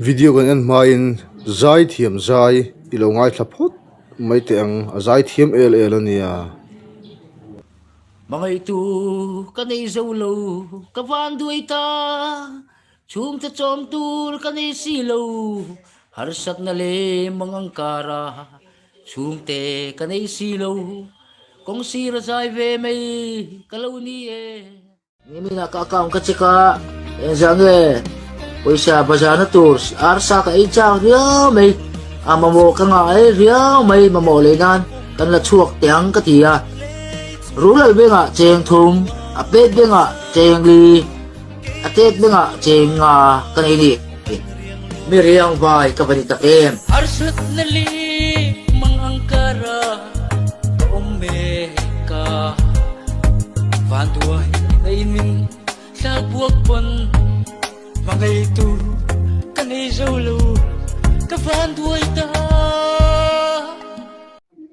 video kan en hmain zai thiam zai ilo ngai thlaphut mai te ang a zai thiam el ania Mga itu kanay zawlo kavan duay ta chum ta chom tur kanay silaw harsat na le mangang kara chum te kanay silaw kung sira zai ve may kalaw niye Nimi nakakaong katsika zange Pwesa bazana tours arsa ka itsa riyaw may amamo ka nga ay riyaw may mamolenan kan la chuak tiang katia Rulal benga cheng thum apet benga cheng li atet benga cheng kanini miriang vai kapanita kem arsat nali mangangkara omeka vanduay na inmin sa buwag pon mga ito kanay solo kavanduay ta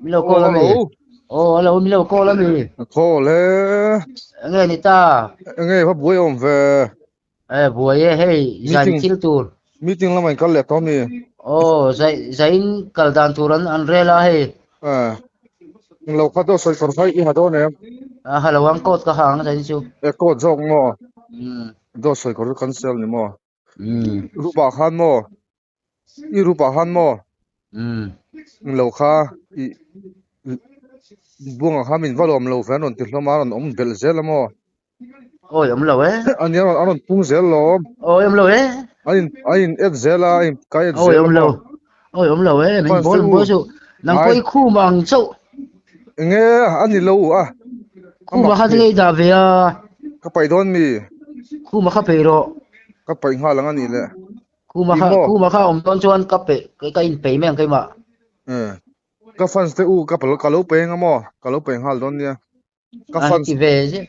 Milaw ko lang eh hello Milaw ko lang eh khole nghe ni ta nge pha buai om ve buổi hey dàn chill tour meeting la mai kal le to ni zain kaldan turan anrela hey lo kha to soi kor phai I ha do ne halawang kot ka hang zain chu e ko jong mo mm do soi kor cancel ni mo mm rupa khan mo I rupa han mo mm lo kha I bunga kha min valom lo fan on ti hloma ron om bel zel mo ôi em lâu ấy ani aron pung zel lo ôi em lâu ấy ain et zela in kai et ôi zel em lâu ôi em lâu ấy mình bố số nang quay khu bằng châu nge ani lo khu mà khác cái đà về ka pai don mi khu mà khác về rồi ka pai nga lang ani le khu mà khác ông don chuan cấp về cái in pay mấy cái mà ka fans te ka pal ka lo pe nga mo ka lo pe hal don nia ka fans về chứ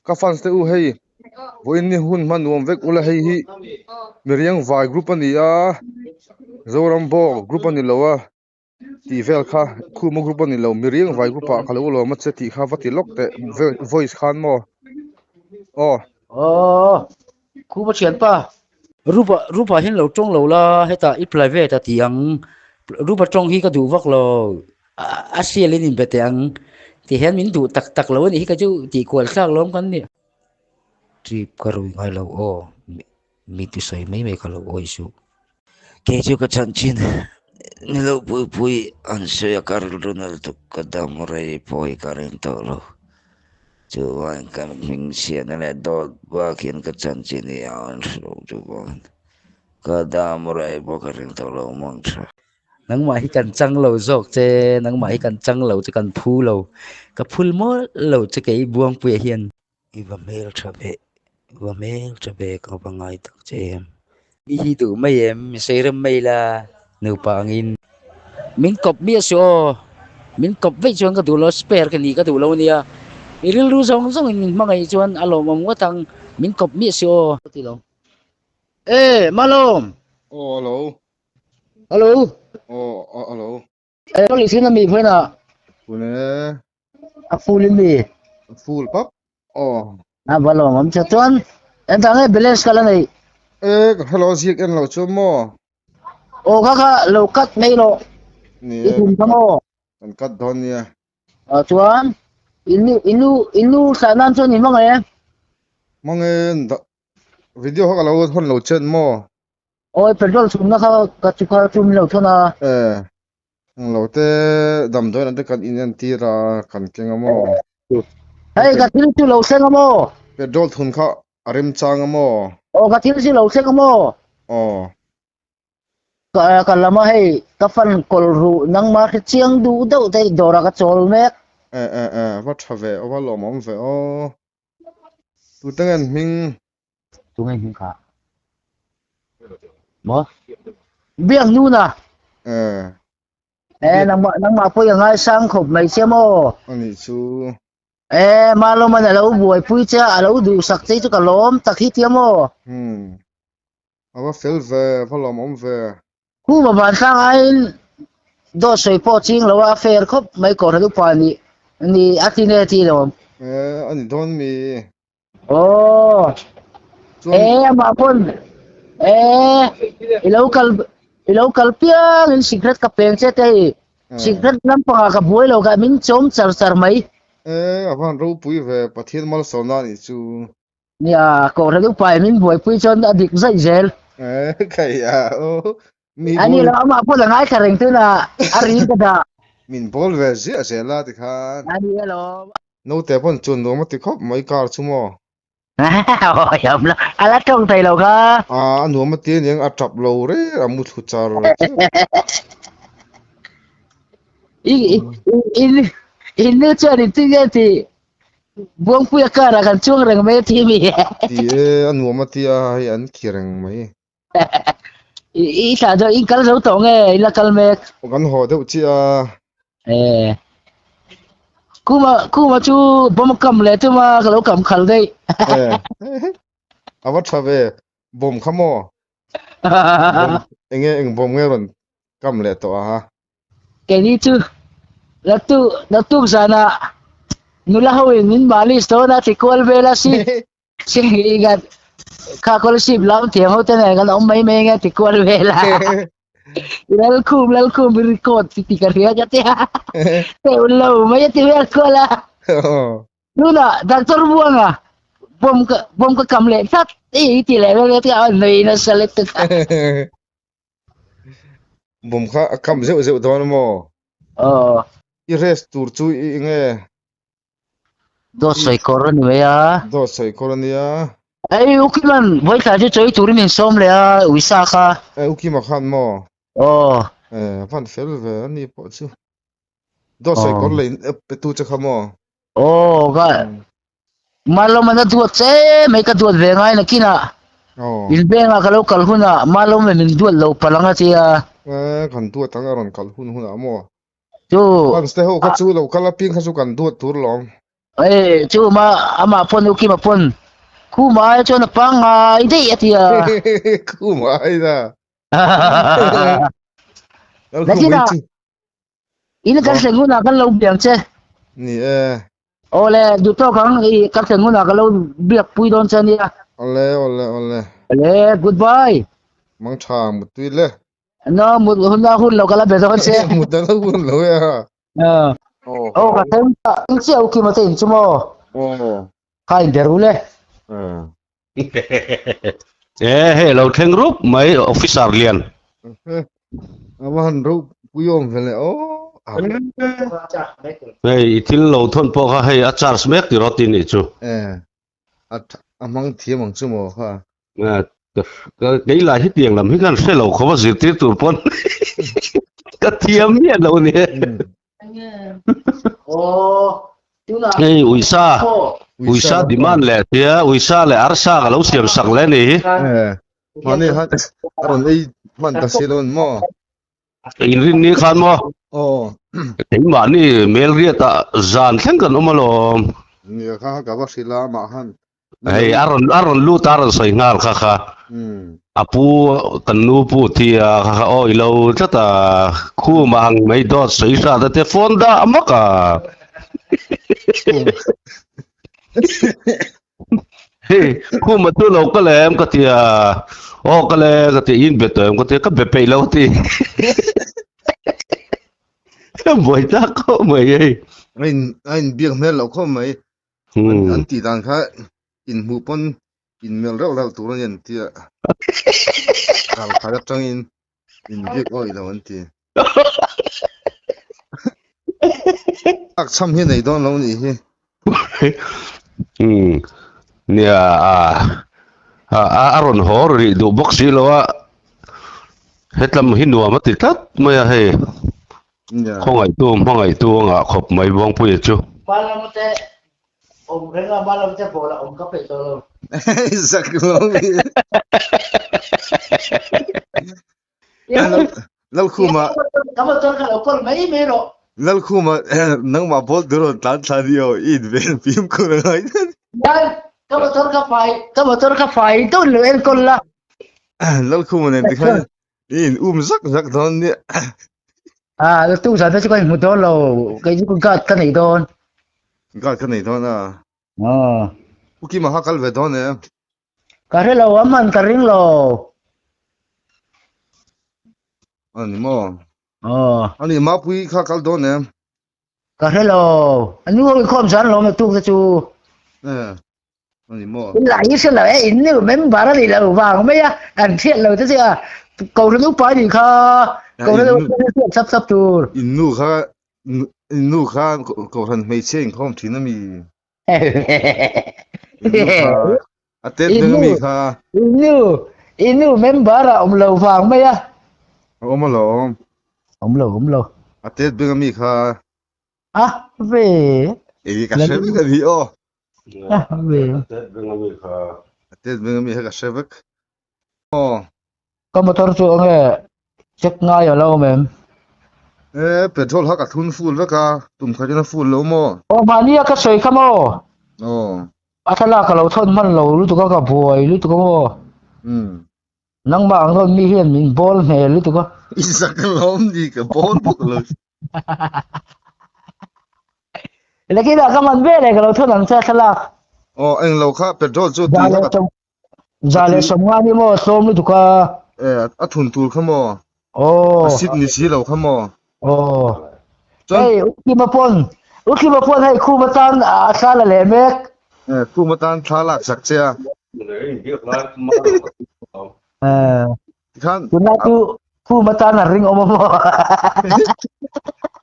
ka fans te hei voin ni hun man nuam vek ula hei hi meriang vai group ani zoram bo group ani lo ti vel kha khu mo group ani lo meriang vai group a khalo lo ma che ti kha vati lok te voice khan mo khu mà chuyển pa rupa hin lo trong lo la heta I private ta tiang rupa trong hi ka du vak lo asia lenin betiang ti hen min du tak tak lo ni ka chu ti kwal sak lom kan ni trip karui ngai lo mi tu sai mai mai ka lo oi su ke chu ka chan chin ni lo pui an se ya kar Ronald ka damurai poi karen to lo chu wan kan ming sia na le do ba kin ka chan chin ya an lo chu wan ka damurai po karen to lo mong cha nang mai kan chang lo jok che nang mai kan chang lo che kan phu lo ka phul mo lo che ke buang pu hian iwa mel trabe ka bangai tak che mi hi tu mai em se ram mai la nu pangin min kop mi so min kop ve chuan ka du lo spare ka ni ka du lo nia iril ru zong zong in mangai chuan alo mom wa tang min kop mi so ti lo malom hello hello hello lo li sin mi phoi na pune a fulin mi full pap balom am cha chuan en tang balance kala nei hello zik en lo chu mo kha lo kat mai lo ni kun mo an kat don nia chuan inu sanan chuan ni mangai mangen video ha lo thon lo chen mo ôi petrol sum na ka chu kha chum lo thona lo te dam do na te kan in ti ra kan kenga mo hey ka til chu lo sen mo petrol thun kha arim chang mo ka til chu lo sen mo ka lama hey ka fan kol ru nang ma chiang du dau te dora ka chol mek va thave o va lo mom ve tu tengen ming kha mo biang nu na nang ma po yang ai sang khop mai che mo ani chu malo man alo buai pui cha alo du sak chei chu ka lom takhi tiamo ava fel ve va lo mom ve khu ma ban sang ai do soi po ching lo wa fair khop mai ko ra du pa ni atine ti lo ani don mi ma pon ilaw kal piang in secret ka peng che te secret lam pa ka buai lo ka min chom char mai awan ro pui ve pathian mal sona ni chu nia ko ra du pai min buai pui chon adik zai zel kai ya o mi ani bol la ma po la ngai ka reng tu na ari ka da min bol ve zia zela ti khan ani lo no te pon chun no ma ti khop mai kar chu mo yam la ala tong tai lo ka no ma ti yang a trap lo re amu thu char in nu cho ni tu ge ti buông pui ka ra kan chuang reng me ti mi ti anu ma ti a hai an kireng mai i sa do in kal zo to nge ila kal me kan ho de chi a kuma chu bom kam le tu ma ka lo kam khal dei awa thave bom khamo eng bom nge ron kam le to ha ke ni chu la tu sana nula hawin min mali sto na ti kol vela si ga ka kol si lam ti ho te ne ga om mai me nge ti kol vela lal kum record ti ka ria ja te te ulo mai ti ver kola nuna doctor buanga bom ka kam le sat ti le ti a nei na salet ta bom kha kam zeu don mo i rest tur chu i nge do soi koron me ya do soi koronia ai ukiman voi ta je choi turin in som le a wisa ka uki ma khan mo van fel ve ani po chu do soi kor le pe tu cha khamo ga malo mana duat che mai ka duat ve ngai na kina il be nga ka lo kal huna malo me min duat lo palanga ti a kan tu tang aron kal hun mo chu kan ste ho ka chu lo kala ping kha chu kan duat tur lom chu ma ama pon uki ma pon ku ma cho na pang ai dei atia ku ma ai da Nakita ina kan senguna kan lo biang che ni ole du to kan I kan senguna kan lo biak pui don chen ya ole goodbye mang chang mu tui le no mu hunna hun lo kala be don che mu da lo hun lo ya ka tem in che o ki ma te in chumo kai derule hello theng group mai officer lian awan ro puyom vele itil lo thon po kha hei a charge mek ti rotin ni chu amang thiamang chu mo kha cái là hết tiền làm hết gan xe lẩu không có gì tiếp tục pon cái thiam nhẹ đâu nè hey uisa demand le tia uisa le arsa ka lo siam sak le ni mani ha aron ei man ta silon mo in rin ni khan mo cái mà ni mel ria ta zan thang kan omalo ni kha ka ba sila ma han hey aron lu taron sai ngal kha kha apu tanu pu thi kha o ilo chata khu mang mai dot sai sa da te phone da amaka hey khu mà tu lo ka lem ka tia o ka le ka ti in betem ka ti ka be pe lo ti boy ta ko mai ei ein biang mel lo kho mai an ti dan kha in mu pon in mel rau tu ran tia kal kha chang in bi oi lo an ti ak sam hi nei don lo ni hi nia aron hor ri do boxi lo wa hetlam hinwa mati tat maya he khongai tu nga khop mai bong pu chu balamte renga balamte bola ka pe to exactly lal khuma kama to ka ko mai me ro lal khuma nang ma bol duro tan thadio in vel pim ko ngai kama to ka fai to lo en kolla lal khuma ne dikha in zak don ni lo tu sa ta ko mu to lo cái gì cũng gạt cái này don gạt cái này don uki ma hakal ve don ne ka re lo aman ka ring lo ani mo ờ ani ma pui kha kal don em cả hello anh nuôi con sản lo mà tu cái chú eh ani mo lại như thế là in như mấy bà nó đi là vàng mấy á anh thiệt là thế chứ cầu nó lúc phải đi kha ya cầu nó inu sắp sắp tu inu kha inu kha ko ran mei cheng khom thina mi inu kha atet beng mi inu kha inu inu mấy bà là ông lầu vàng mấy á oma lo ông lầu atet beng mi kha à về e ka lần shevek ani o à về atet beng mi ka shevek o có một thằng chuột nghe chắc ngay ở lâu mà petrol ha ka thun full veka tum kha jana full lo mo ô mà nia cái sợi khăm ô o à thằng nào cái lâu thôn mình lâu lúc tụi cái bùi lúc tụi cái nang bang thôn mi hiền mình bol hè lúc tụi cái Isa ka lom di ka bon pok lo là cái đó cái mình về này cái lâu thôn làm sao thằng nào o anh lo kha petrol chu giờ tui ha là ka sống giờ là tui sống ngay đi mà sống lúc tụi cái a thun tur kha mo a ô sit ni si lo kha mo ô chon hey út khi mà pon hay khu mà tan à sao là lẹ mẹ ku ma tan thala sak cha à khan tụi nó tu khu mà tan là ring ông mà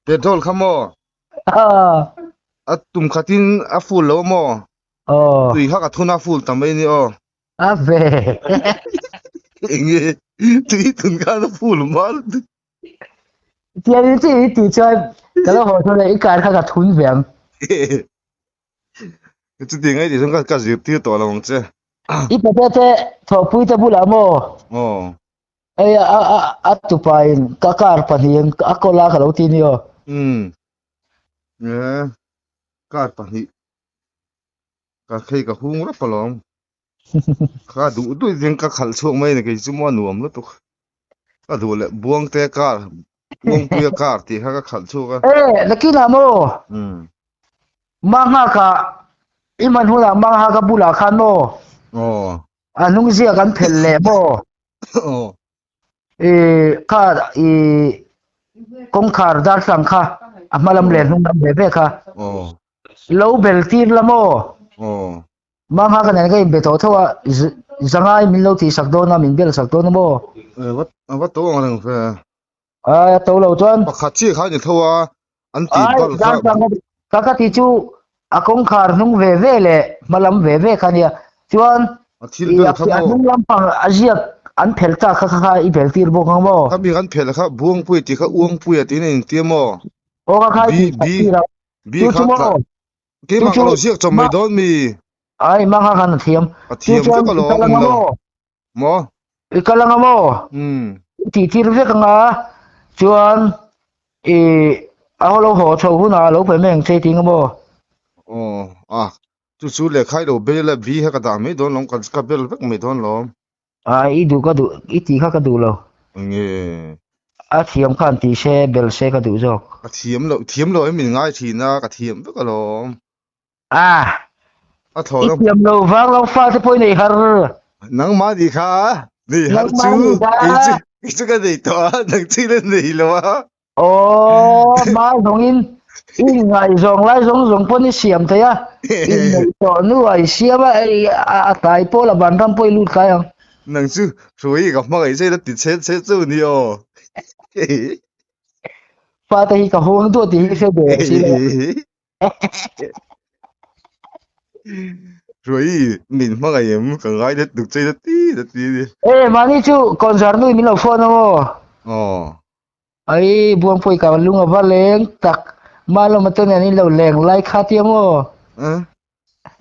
petrol kha mo à a tum khatin a full lo mo ờ tui ha ka thuna full tamai ni o à về enge tui tun ka na full mal tiền đi thì chơi cái đó hồi thôi đấy cái khác thun về chu ti ngai di song ka zip ti to lo che ít bữa thế thọ pui ta bula mo o ai tu pain kakar panin ako la ka lo tinio eh kar pa hi ka khei ka hung ra palom kha du jeng ka khal chuak mai ne ke chu mo nuam lo to ka du le buang te kar buang puya kar ti ha ka khal chuak eh lakina mo a mangha ka iman hula mangha ka bula khan mo o anung zia kan phel le mo o ka e kong khar dar sang kha amalam le hung nam be kha o lo bel tir la mo o mangha ka ne ka be to thawa zangai min lo ti sak do na min bel sak do na mo wat to ang fe à tàu lâu chuan pa kha chi kha ni thowa an ti ai bal kha dan sang ka ti chu a kong khar nung ve le malam ve khania chuan a thil i bel a kha fi mo anung lam pang aziak an phel ta kha i phel tir bo khang mo ka mi kan phel kha buang pui ti kha uang pui ti ne ti mo o ka khai bi ti bi ti ra bi chu kha chu mo tla ke chu mang chu lo siak chom ma mai don mi ai ma ha kan thiam a chu thiam chuan ve ka lo i kalang ang lo mo mo i kalang mo um ti tir ve ka nga chuan i a ho lo ho chho hu na lo pe meng che ting mo oh chu le khai lo be la bi ha ka da me don long ka bel vek me don lo ai i du ka du i ti kha ka du lo nge a thiam khan ti se bel se ka du jok a thiam lo min ngai thi na ka thiam ve ka lo à a tho ít lo tiệm lâu vang lâu pha thế poi này har nang ma di kha ni har nang chu mai ni ke chu da chu ka dei to nang chi le nei lo ô mai dong in ngày dong lai dong dong poi ni siam thế à in này to nu ai siam à tại po là ban ram poi lut kai ang nang chu roi ga ma ga se la ti che chu ni o pha thế hi ka hong tu ti hi se de si le rồi mình mà cái em cái gái đất được chơi đất tí đi ê mà ni chu con jar nu mi lo phone mo ồ ai buông poi ka lunga va leng tak ma lo ma to ni lo leng lai kha ti mo à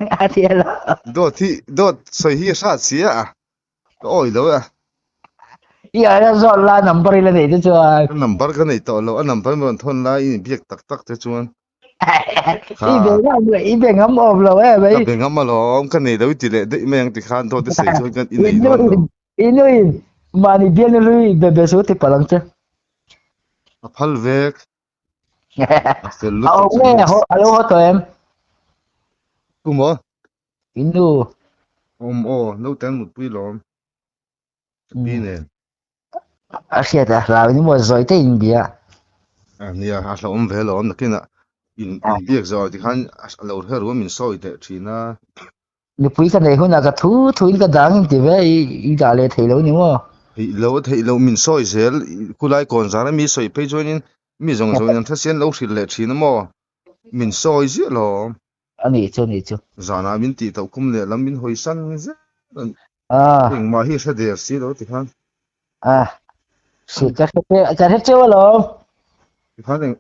a ti la đốt sợi hi sát xí à ôi đâu à ya ra zo la number ile ne chu cái number cái này to lo number mình thôn lại in biết tắc tắc thế chuan ha ibe ngam om lo cái bai bên ngắm mà lo cái này đâu chỉ lệ đấy mấy anh thì khan thôi để xây cho cái in này inu luôn lo inu mani bien lui bebe so te palang che à phal vek à phải lúc au tắc nghe chân ho alo ho to em cũng mà inu nấu ten một bữa lo bí nè asia ta la ni mo zoi te in bia nia a lo om ve lo om nakina in biak zo ti khan lo her ro min soi te thina ni pui ka nei huna ka thu in ka dang in ti ve I da le thei lo ni mo thei lo min soi zel kulai kon zara mi soi pe joinin mi zong zong nan thasian lo hril le thina mo min soi zi lo ani chu zana min ti to kum le lam min hoi san ze eng ma hi sa der si lo ti khan si ka he che lo ti khan eng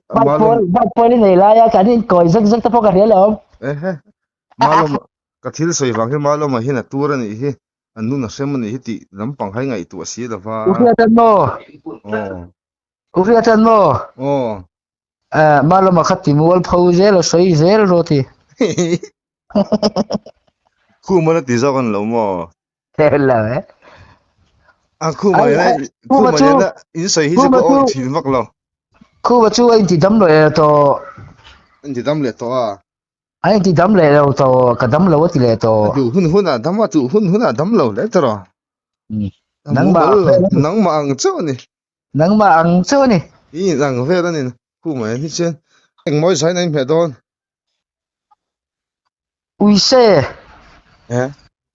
ba pol ni nei la ya ka ni koi zak ta po ka he lo he malom ka thil soi wang he malom a hin a tur ani hi anu na sem ani hi ti lampang hai ngai tu si da wa ufia tan mo oh malo ma khati mual phau zel soi zel roti khu mana ti zo kan lo mo la khu mai na in soi hi ko o thi mak lo khu ba chu ai ti dam lo to in ti dam le to a ai ti dam le lo to ka dam lo ti le to du hun a dam wa tu hun a dam lo le to ro nang ma ang cho ni I nang ve da ni khu mai ni chen eng moi sai nai phe don ui se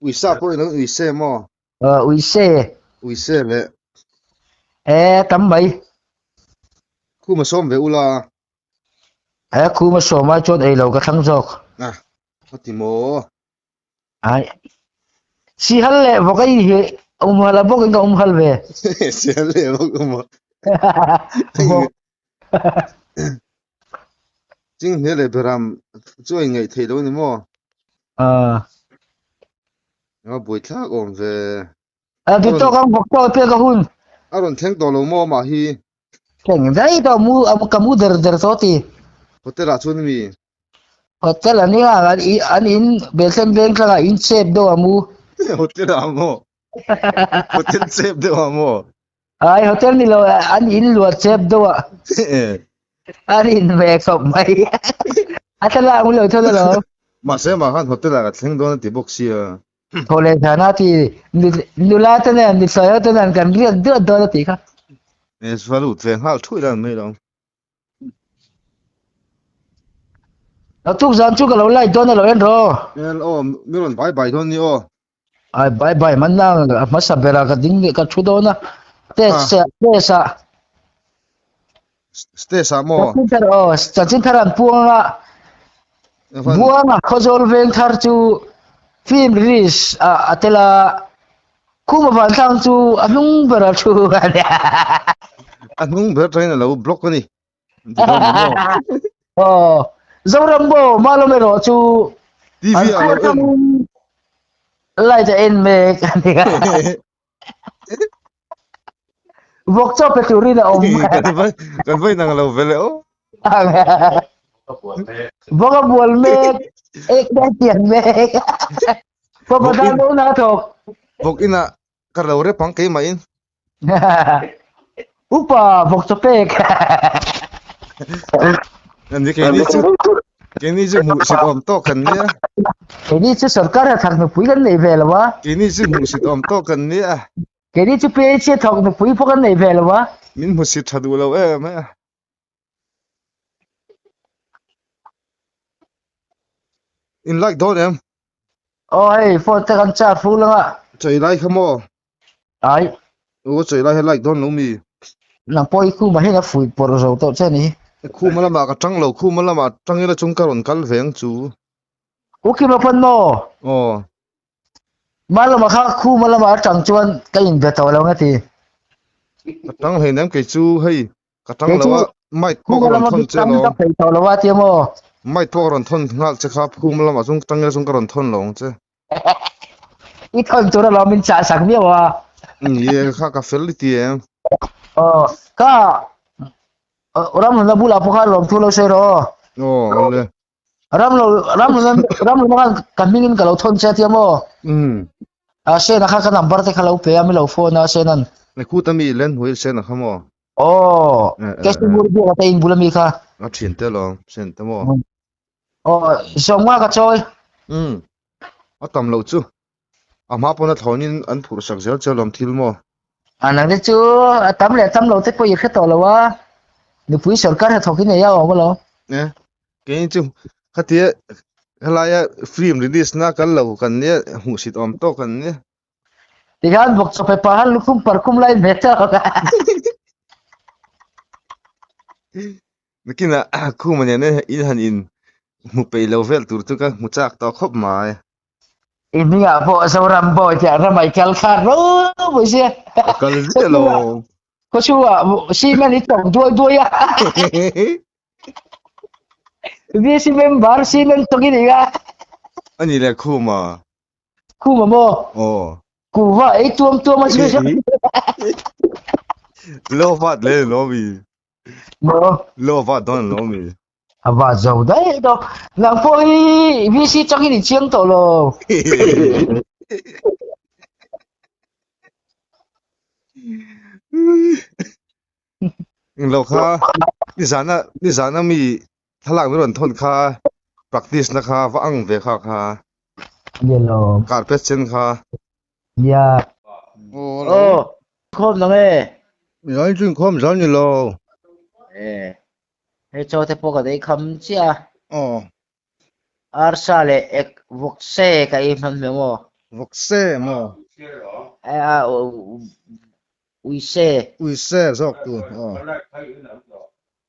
ui sa ko no ui se mo ui se le tam mai khu ma som ve ula khu ma so ma chot ai lo ka thang jok ti mo ai si hal le bo kai hi hala bo ka hal ve si hal le bo mo jing ne le beram choi ngai thei lo ni mo nó bồi thác ổn về đi to con bọc to pe ka hun aron theng to lo mo ma hi theng dai to mu kamu der soti hotel a chun mi hotel ani an in belsen bank la in shape do amu hotel a mo hotel shape do mo ai hotel ni lo an in lo shape do an in ve so mai atala mu lo thol lo ma se ma han hotel a theng do na ti box ya thole thana ti nula ta ne ni sayo ta nan kan ri do ti kha es valu twen hal thui dan me lo nó tuk zan chu ka lo lai don lo en ro el o miron bye don ni o ai bye man na ma sa bera ka ding ka chu do na te sa mo chin tharan puanga khojol veng thar chu film release atela kuma van thang chu anung bera chu anung ber train lo block ni Zorambo malomero chu TV alo lai ta en me vok cho pe turi na om kan vai nang lo vele o vok bol me ek da tian me ko ba do na thok vok ina kar lo re pang kai ma in upa vok cho pek Nanti kini je mu sit om to kan ni kini chu sarkar ha thak no pui kan nei vel wa kini je mu sit om to kan ni kini chu pe che thok no pui pho kan nei vel wa min mu sit thadu lo ma in like don em hey phone ta kan cha fu la chei lai khamo ai o chei lai like don lo mi nang poi khu ma he na fui por zo to che ni khu mala ma ka tang lo khu mala ma tang ila chung karon kal veng chu uki ma phan mo malo ma kha khu mala ma tang chuan ka in be to lo ngati ka tang he nam ke chu hei ka tang lo mai khu ko mala ron ma thon che tang lo ka pe to lo wa ti mo mai to ron thon ngal che kha khu mala ma chung tang ila chung karon thon lo che I thon chu lo min cha sak mi wa ye kha ka fel ti em ka ram na bula po kha lom thu lo se ro le ram lo kan mingin ka lo thon che ti mo se na kha ka number te kha lo pe ami lo phone na se nan ne khu ta mi len huil se na khamo ke su bur bi ka in bula mi kha a thin te lo sen te mo song wa ka choi a tam lo chu a ma pona thonin an phur sak zel chelom thil mo nang de chu tam le tam lo te po yir khato lo wa ni pui sarkar ha thokin ya o lo nè cái chú khát thiệt halaya film release na kan lo kan ne hu sit om to kan ne ti gan bok so pe pa hal lukum par kum lai meta nikina khu man ne in han in mu pe lo vel tur tu ka mu chak to khop mai ini ya po sauram po ja ramai kal kha ro bo sia kal je lo ko chu si men it tong dua ya vi si member si men to gini ga ani le khu ma ku ma mo oh ku va ei tuom ma si lo va le lo mi mo lo va don lo mi và dầu đấy đâu làm phôi vi si trong cái chiang tổ lò lo kha ni sana mi thalang ron thon kha practice na kha wa ang ve kha kha yellow carpet chen kha ya oh oh không đâu nghe nói chuyện không rõ như lo hey cho thế bộ cái đấy không chia oh arsale ek vokse cái em mo vok xe mo à ui xe ui xe dọc tu oh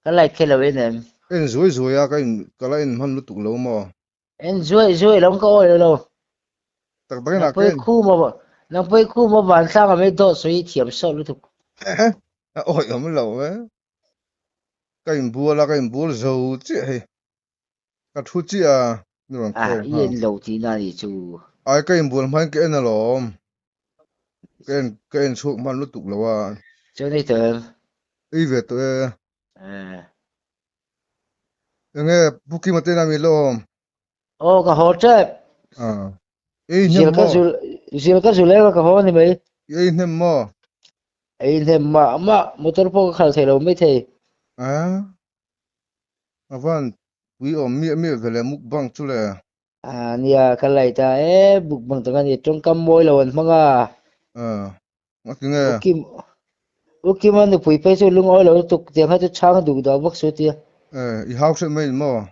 cái này kia là bên em cái rồi rồi à cái lại hắn lúc tụng lâu mo em rồi lắm có ơi đâu tắc tắc là cái nó phải khu mà晚上还没到所以甜瘦了都ôi ông lâu á cái bùa dầu chứ hay cái thu chứ à nó à yên lâu thì na里住ai cái bùa mà cái nào lo cái suốt mà lúc tụng lâu à cho nên từ ý về tôi à nghe buki mà tên là mi lo ô cái hồ chơi à ý nem mo Zil ka zule ka ho ni mai ý nem mo ai thêm mà motor po khal thelo mai the à avan quý om mi về lại muk bang chú lệ à nia ka lai ta e buk bang tanga ni trong kam moi lon manga ngắt nghe ukim an pui pe chu lung oi lo tuk tiang ha chu chang du da bak su ti i hao sẽ mấy mo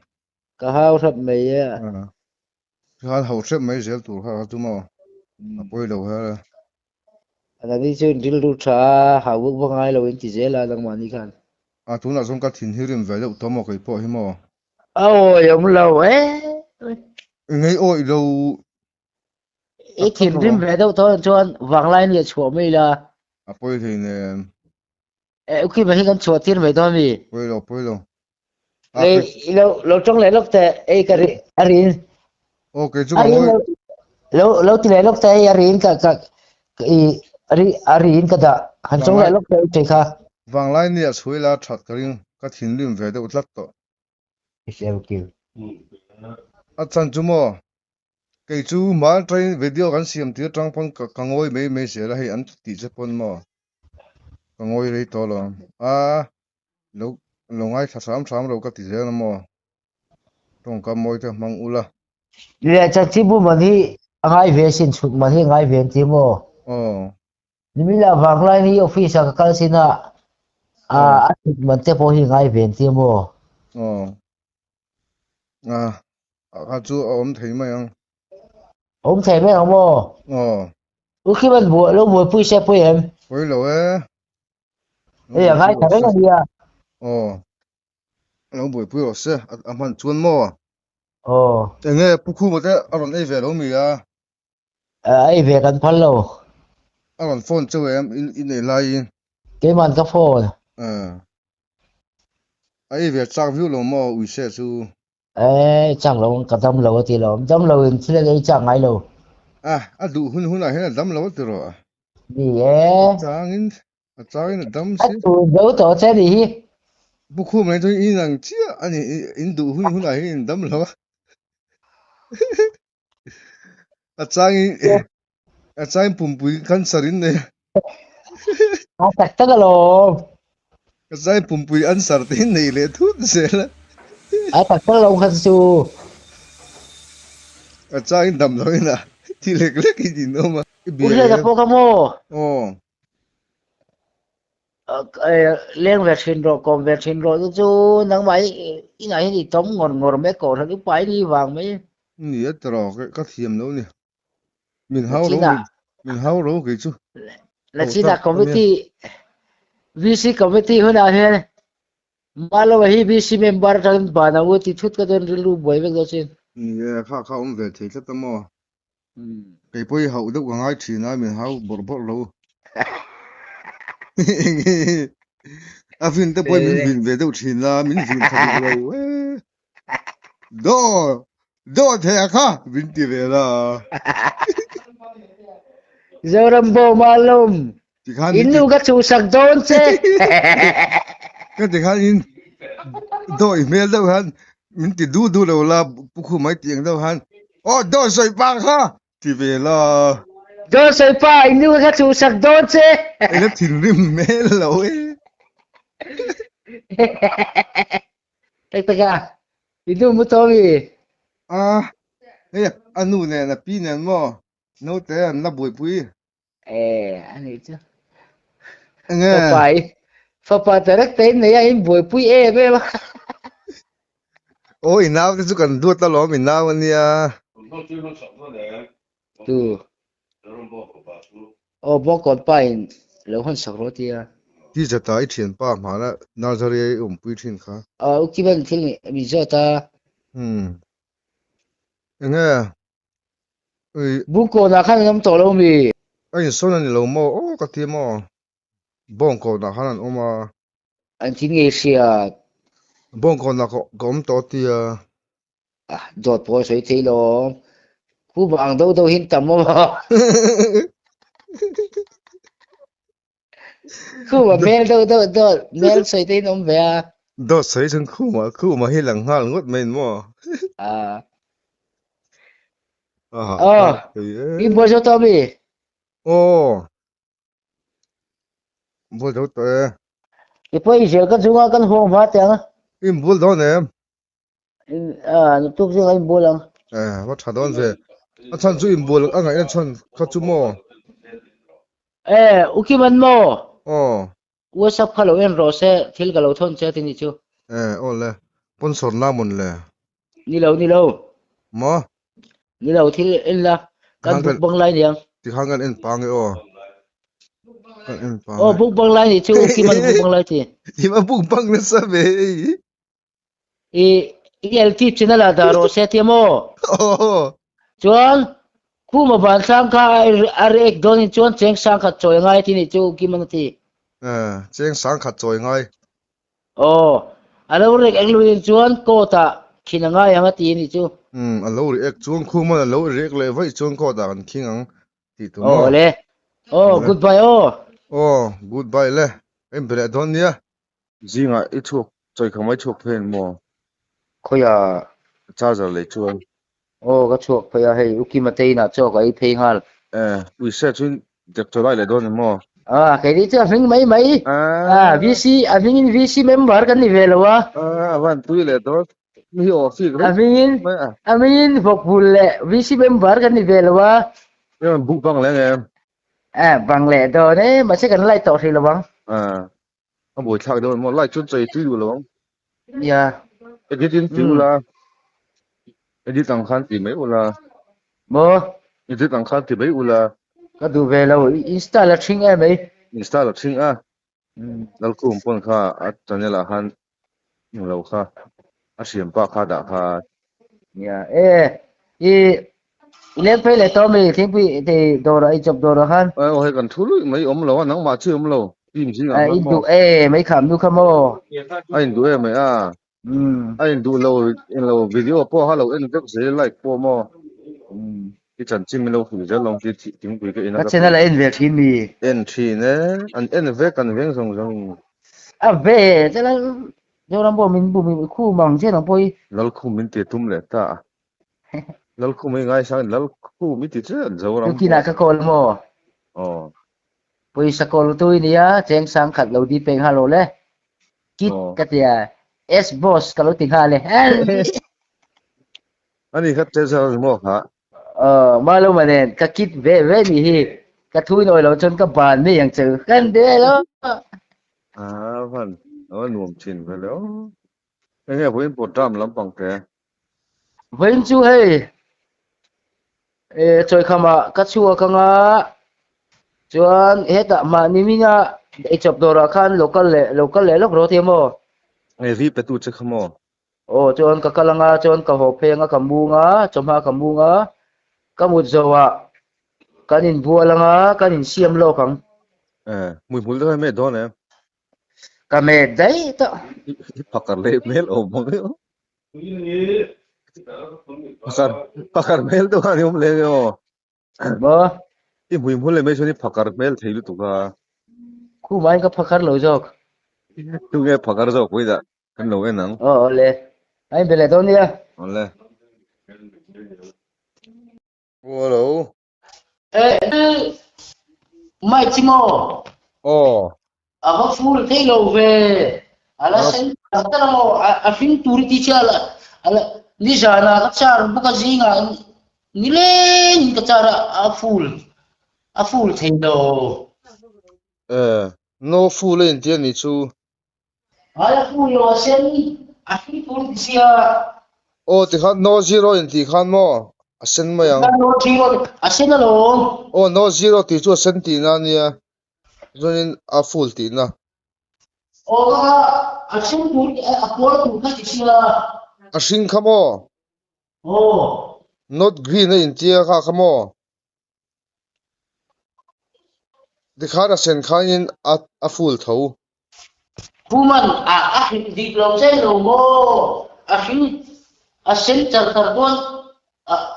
ka hau thap mai ya ha hao sẽ mấy giờ tu ha tu mo bôi đầu ha ana ni chu dil ru tha ha buk bang ai lo in ti zela lang mani khan à tu na trong cái thìn hirim về đâu tao mo cái po hi mo ôi yom lo e ngay oi đâu e thin rim ve đâu thôi chuan wang lai ni chua mai la à bôi thì nè e ukim hi kan chua tin ve do mi bôi đâu e lo trong le lok te e ka ri arin ok chú arin ngồi lo ti le lok te arin ka i arin ka da han trong le lok te kha vàng lai nè suy la chặt cái cái thìn hirim về đâu lát to okay à chân chú mo cái chú mà train video kan siam tia trang pon ka ngoi mấy se la hei an ti che pon mo ka ngoi rei to lo à lo ngai sam lo ka ti je na mo tong ka moi te mang ula le cha chi bu man hi angai ve sin chut man hi ngai ve ti mo oh ni mi la wang lai ni office ka kal sina a man te po hi ngai ve ti mo oh à chú om thấy mày không ông thầy mấy ông mo khi mình bùa lúc bùa pui xe pui em quấy lâu ấy bây giờ hai thằng nó đi à lâu buổi pui rồi xe hắn chuồn mo để nghe puku một cái anh ấy về lâu mi à ấy về gần phân lâu anh phone cho em in này lại cái màn cái phone ấy về trang view lâu mo ui xe chú ấy chẳng lâu cả tâm lâu thì lâu thì cái chẳng ai lâu đủ hun này hay là đâm lâu rồi gì ấy trang in đâm xí đâu tổ xe đi puku này tôi in rằng chia anh in đủ hun này hay đâm lâu trang pum pui kan sarin ne tak tak lo trang pum pui an sartin ne le thu se la tak tak lo kan su trang dam lo na ti lek lek di no ma udah ada po kamu เลี้ยงเวชินโรกอมเวชินโรจูนังไม้อีไงนี่ต้มงอนไม่ก่อนทั้งไปนี่วางไม่ นี่ตรอกก็เทียมแล้วเนี่ยมินเฮา จี รู้ น่ะ มินเฮารู้กี่chú และจีน่ะคอมมิตี้วีซีคอมมิตี้หัวหน้าเฮ้ยมาแล้วว่าฮีวีซีเมมเบอร์ทั้งบ้านเอาไว้ที่ทุกก็เดินรู้บ่อยเวกตัวชิน นี่ข้าvề thì chắc tao mò cái bôi hậu đức hoàng ai chỉ nói mình hậu bор lâu à phim tao bôi mình về đâu chỉ là mình phim thật lâu đó đó thế à khá mình đi về là Zorambo malum chỉ khăn inu ka chusak doon se cái chỉ khăn in đó email đâu hắn mình đi du đâu là khu mấy tiếng đâu hắn đó rồi bang ha đi về là doon sa pa inu ka chusak doon se nó thìn rim mail lâu ấy teka inu mo to mi à ấy anu này là pi này mà nó thế là bụi bụi ani chu nghe fa tarak tên này in boy pui be ba ôi nào thì cần đua tao lo mình nào anh ya tu bo kon pa in lo hon sak ro tia đi giờ tới chuyện ba mà là Nazaré bụi chuyện khác ki ban thil mi zo ta nghe ơi bu ko na khan nam to lo mi anh số này lâu mà cái tiền mà bông cổ na khăn ông mà an tin nge sia bông cổ na gom to tia dot po soi thei lo ku bang do hin tam mo ku ba mel do mel soi thei nom ve đó xây dựng khu mà hi lăng hal ngot men mà i bo zo to mi bol đâu tới i po i zel kan zunga kan hom ba ta im bol đó nè tuk zing ai bolang mà thằng đó về chân chú im bol anh ấy chân khát chú mò ukiman mo oh WhatsApp khalo en ro se thil galo thon che tin chu ole sponsor na mun le ni lo mà ni lo thil en la kan buk bang lai niang thì hàng ngàn en pang o kan en pang buk bang lai ni chu ukiman buk bang lai ti thì mà bung pang na sa về el tip china la da ro se ti mo chuan khu ma ban sang kha ar ek don in chuan cheng sang kha choi ngai ti ni chu ukiman ti cheng sang khát choi ngay alo rek ang luin chuan ko ta khinanga yang ti ni chu alo ri ek chuang khu ma alo ri ek le vai chuang ko da kan khing ang ti tu le goodbye goodbye le em bele don nia zinga I chuk choi khamai chuk phen mo khoya charger le chuan ka chuak phaya hei ukimatei na chok ai phei ngal we set in de choi le don mo cái đi chưa mình mấy VC mình VC member cái này về rồi van tui le đó mi office mình phục vụ lệ VC member cái này về rồi em book bang lẽ em bằng lệ đó đấy mà sẽ cần lại tổ thì là bằng ông buổi thằng đó mà lại chút chơi chơi đủ rồi dạ edit in phiếu là edit tăng khăn thì mấy là bơ edit tăng khăn thì mấy là cái đồ về rồi Insta là chính em ấy Insta là chính dal kum pon kha channel han lo kha siam pa kha da kha ya lên phải lại to mình thì đồ rồi chụp đồ rồi han hay cần thú mấy lo nắng mà chưa lo tìm gì anh đủ mấy khám đủ khám anh đủ em anh đủ lo video po ha lo anh rất dễ like po mo cái chân chim lâu thì rất long cái tiếng quỷ cái channel là en về thì mi en thì nè en về cần về xong về thế là do làm bộ mình khu bằng chứ làm bôi lal khu mình tiệt tum lệ ta lal khu mình ngay sang lal khu mình tiệt chứ đâu làm khi nào các con mò bôi sa con tôi nè chén sang khát lâu đi bên hello lẽ kít cái gì S boss kalau tiếng Hà lẽ anh đi khát chơi sao mò hả mà lâu mà nè cái kít về về đi hi cái thui nồi lâu chân cái bàn này yang chữ kan đấy lo han nuam chin vele o nghe voin program lampang ke Vậy chú hay chơi khama cắt chua khanga chuan heta mà nimina chụp đồ ra khan local lệ lúc rồi thì mo ngai ri petu che khamo chuan ka kalanga chuan ka ho phenga kamunga chomha kamunga kamut zowa kanin bualanga kanin siam lo khang mui mul da me don ka me dai ta pakar le mel o mong pakar mel to ani um le o mo i mui mul le me choni pakar mel theilu tu ka khu mai ka phakar lo jok tu nge pakar zo koi da kan lo nge nang le ai bele don ya ole hello mai chimo oh aba full thei lo ve ala sen ta mo a fin turi ti chala ala ni jana ka char buka zinga ni le ni ka chara a full thei lo no full in tian ni chu ala full lo sen a fin turi ti sia o ti khan no zero in ti khan mo a sen ma yang no zero a sen lo o no zero ti chu a sen ti na nia zonin a full ti na o ka a sen turi a por tu ka ti sia a hring khamo o not green in tia kha khamo ti khan a sen khan in a full tho Kuman a di lo sen lo mo a fin a sen char tar don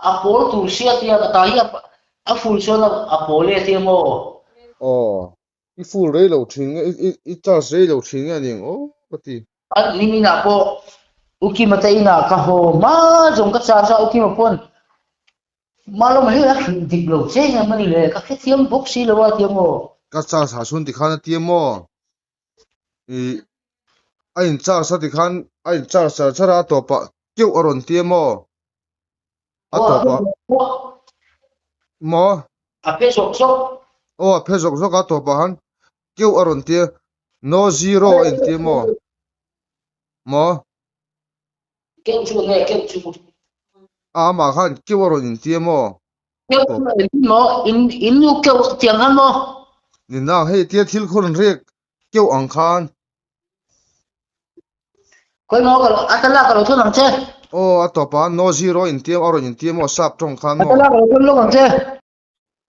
a por tu sia tia ka tai a full so na a pole tia mo oh i full rei lo thing i charge rei lo thing ani o pati an ni na po uki mata ina ka ho ma jong ka cha sa uki ma pon malo ma hi a di lo sen na mani le ka ke tiam box si lo wa tia mo ka cha sa sun ti khan ti mo i ain cha sa ti khan ain cha sa chara to pa keu aron ti mo a to pa mo a pe sok sok o phe jok jok a to pa han keu aron ti no zero in ti mo ke chu ne ke chu a ma khan keu aron in ti mo ke mo in lu ke tiang han mo ni na hei tia thil khon rek keu ang khan koi mo ka atala ka lo thon ang che o a to pa no zero in ti aron in ti mo sap tong khan mo atala ka lo thon lo ang che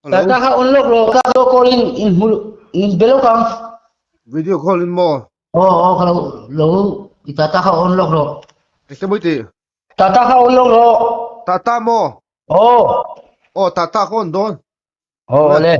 hello ta ka on lok lo ka lo ko in belo kang video call in mo ka lo ita ta ka on lok lo ke moi ti ta ka on lok lo ta mo oh o ta kon don le